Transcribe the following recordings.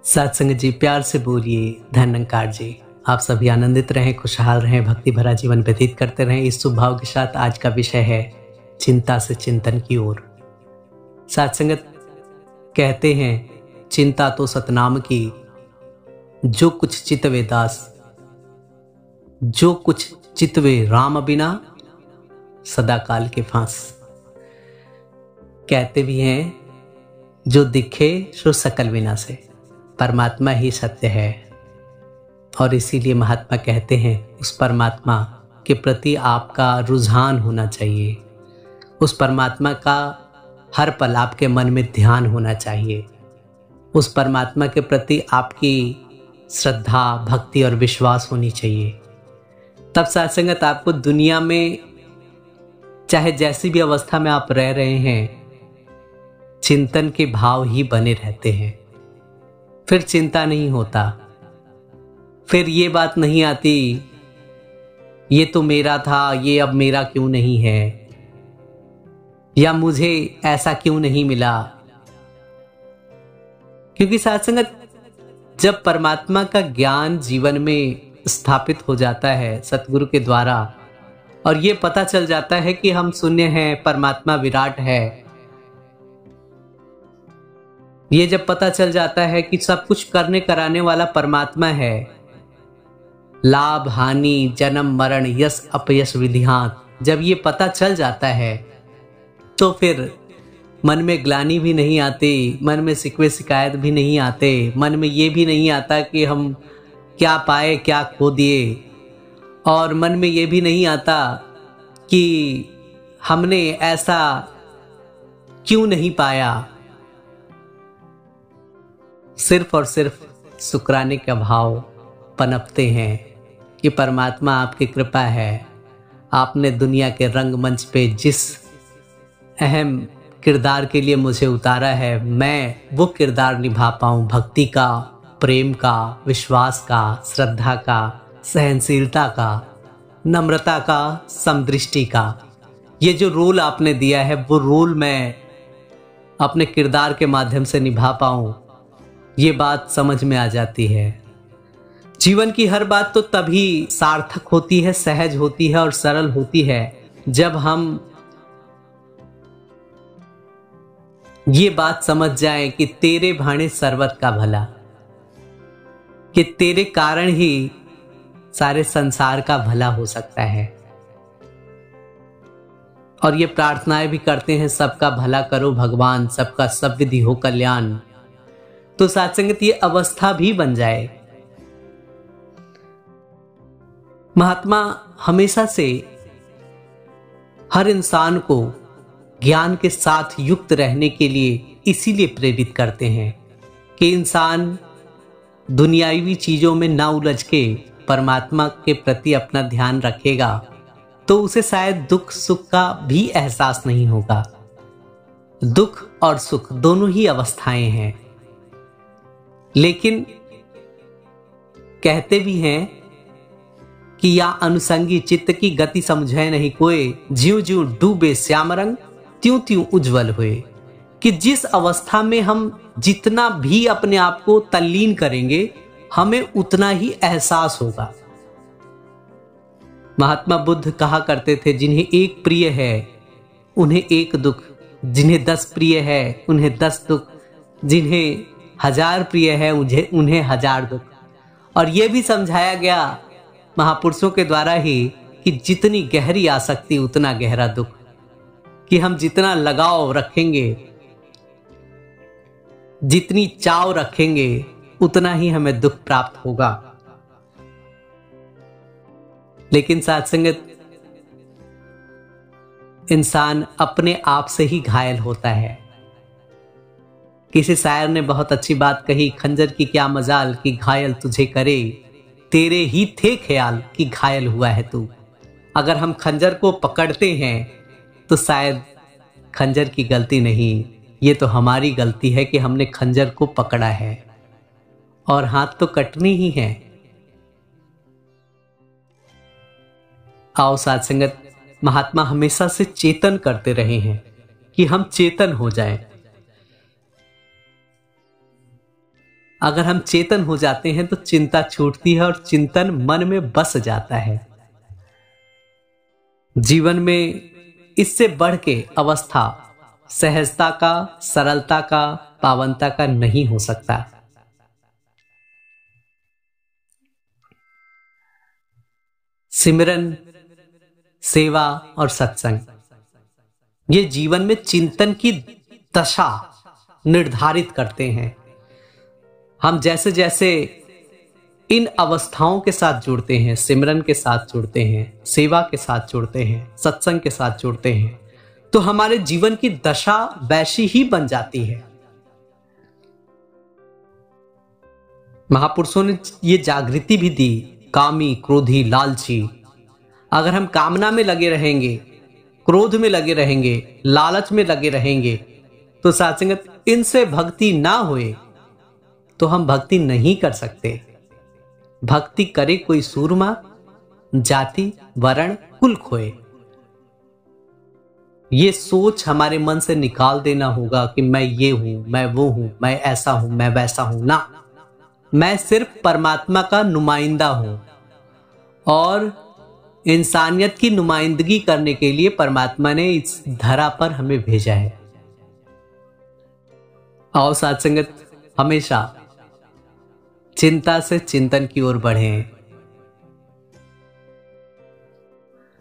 सत्संग जी, प्यार से बोलिए धन्यकार जी। आप सभी आनंदित रहें, खुशहाल रहें, भक्ति भरा जीवन व्यतीत करते रहें। इस शुभ भाव के साथ आज का विषय है चिंता से चिंतन की ओर। सत्संगत कहते हैं, चिंता तो सतनाम की, जो कुछ चितवे दास, जो कुछ चितवे राम बिना, सदा काल के फांस। कहते भी हैं, जो दिखे सो सकल विनाशे, परमात्मा ही सत्य है। और इसीलिए महात्मा कहते हैं, उस परमात्मा के प्रति आपका रुझान होना चाहिए, उस परमात्मा का हर पल आपके मन में ध्यान होना चाहिए, उस परमात्मा के प्रति आपकी श्रद्धा, भक्ति और विश्वास होनी चाहिए। तब सत्संगत आपको दुनिया में चाहे जैसी भी अवस्था में आप रह रहे हैं, चिंतन के भाव ही बने रहते हैं। फिर चिंता नहीं होता, फिर ये बात नहीं आती ये तो मेरा था, ये अब मेरा क्यों नहीं है, या मुझे ऐसा क्यों नहीं मिला। क्योंकि सत्संगत, जब परमात्मा का ज्ञान जीवन में स्थापित हो जाता है सतगुरु के द्वारा, और ये पता चल जाता है कि हम शून्य हैं, परमात्मा विराट है, ये जब पता चल जाता है कि सब कुछ करने कराने वाला परमात्मा है, लाभ हानि, जन्म मरण, यश अपयश विधिहात, जब ये पता चल जाता है तो फिर मन में ग्लानि भी नहीं आती, मन में शिकवे शिकायत भी नहीं आते, मन में ये भी नहीं आता कि हम क्या पाए क्या खो दिए, और मन में ये भी नहीं आता कि हमने ऐसा क्यों नहीं पाया। सिर्फ और सिर्फ शुक्राने का भाव पनपते हैं कि परमात्मा आपकी कृपा है, आपने दुनिया के रंगमंच पे जिस अहम किरदार के लिए मुझे उतारा है, मैं वो किरदार निभा पाऊं, भक्ति का, प्रेम का, विश्वास का, श्रद्धा का, सहनशीलता का, नम्रता का, समदृष्टि का। ये जो रोल आपने दिया है, वो रोल मैं अपने किरदार के माध्यम से निभा पाऊं, ये बात समझ में आ जाती है। जीवन की हर बात तो तभी सार्थक होती है, सहज होती है और सरल होती है, जब हम ये बात समझ जाएं कि तेरे भाणे सर्वत का भला, कि तेरे कारण ही सारे संसार का भला हो सकता है। और ये प्रार्थनाएं भी करते हैं, सबका भला करो भगवान, सबका सब विधि हो कल्याण। तो सत्संगत, ये अवस्था भी बन जाए। महात्मा हमेशा से हर इंसान को ज्ञान के साथ युक्त रहने के लिए इसीलिए प्रेरित करते हैं कि इंसान दुनियावी चीजों में ना उलझ के परमात्मा के प्रति अपना ध्यान रखेगा तो उसे शायद दुख सुख का भी एहसास नहीं होगा। दुख और सुख दोनों ही अवस्थाएं हैं, लेकिन कहते भी हैं कि या अनुसंगी चित्त की गति समझे नहीं कोई, ज्यों ज्यों डूबे श्याम रंग, त्यों त्यों उज्जवल हुए। कि जिस अवस्था में हम जितना भी अपने आप को तल्लीन करेंगे, हमें उतना ही एहसास होगा। महात्मा बुद्ध कहा करते थे, जिन्हें एक प्रिय है उन्हें एक दुख, जिन्हें 10 प्रिय है उन्हें 10 दुख, जिन्हें 1000 प्रिय है उन्हें 1000 दुख। और यह भी समझाया गया महापुरुषों के द्वारा ही कि जितनी गहरी आसक्ति उतना गहरा दुख, कि हम जितना लगाव रखेंगे, जितनी चाव रखेंगे, उतना ही हमें दुख प्राप्त होगा। लेकिन सत्संगत, इंसान अपने आप से ही घायल होता है। किसी शायर ने बहुत अच्छी बात कही, खंजर की क्या मजाल कि घायल तुझे करे, तेरे ही थे ख्याल कि घायल हुआ है तू। अगर हम खंजर को पकड़ते हैं तो शायद खंजर की गलती नहीं, ये तो हमारी गलती है कि हमने खंजर को पकड़ा है, और हाथ तो कटनी ही है। आओ सत्संगत, महात्मा हमेशा से चेतन करते रहे हैं कि हम चेतन हो जाएं। अगर हम चेतन हो जाते हैं तो चिंता छूटती है और चिंतन मन में बस जाता है। जीवन में इससे बढ़ के अवस्था सहजता का, सरलता का, पावनता का नहीं हो सकता। सिमरन, सेवा और सत्संग ये जीवन में चिंतन की दशा निर्धारित करते हैं। हम जैसे जैसे इन अवस्थाओं के साथ जुड़ते हैं, सिमरन के साथ जुड़ते हैं, सेवा के साथ जुड़ते हैं, सत्संग के साथ जुड़ते हैं, तो हमारे जीवन की दशा वैसी ही बन जाती है। महापुरुषों ने ये जागृति भी दी, कामी, क्रोधी, लालची। अगर हम कामना में लगे रहेंगे, क्रोध में लगे रहेंगे, लालच में लगे रहेंगे, तो साथ संगत इनसे भक्ति ना होए तो हम भक्ति नहीं कर सकते। भक्ति करे कोई सूरमा, जाति वर्ण कुल खोए। ये सोच हमारे मन से निकाल देना होगा कि मैं ये हूं, मैं वो हूं, मैं ऐसा हूं, मैं वैसा हूं। ना, मैं सिर्फ परमात्मा का नुमाइंदा हूं और इंसानियत की नुमाइंदगी करने के लिए परमात्मा ने इस धरा पर हमें भेजा है। आओ साथ संगत हमेशा चिंता से चिंतन की ओर बढ़ें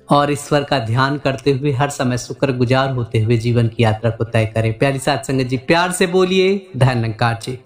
और ईश्वर का ध्यान करते हुए हर समय शुक्रगुजार होते हुए जीवन की यात्रा को तय करें। प्यारी साथ संगत जी, प्यार से बोलिए धन निरंकार जी।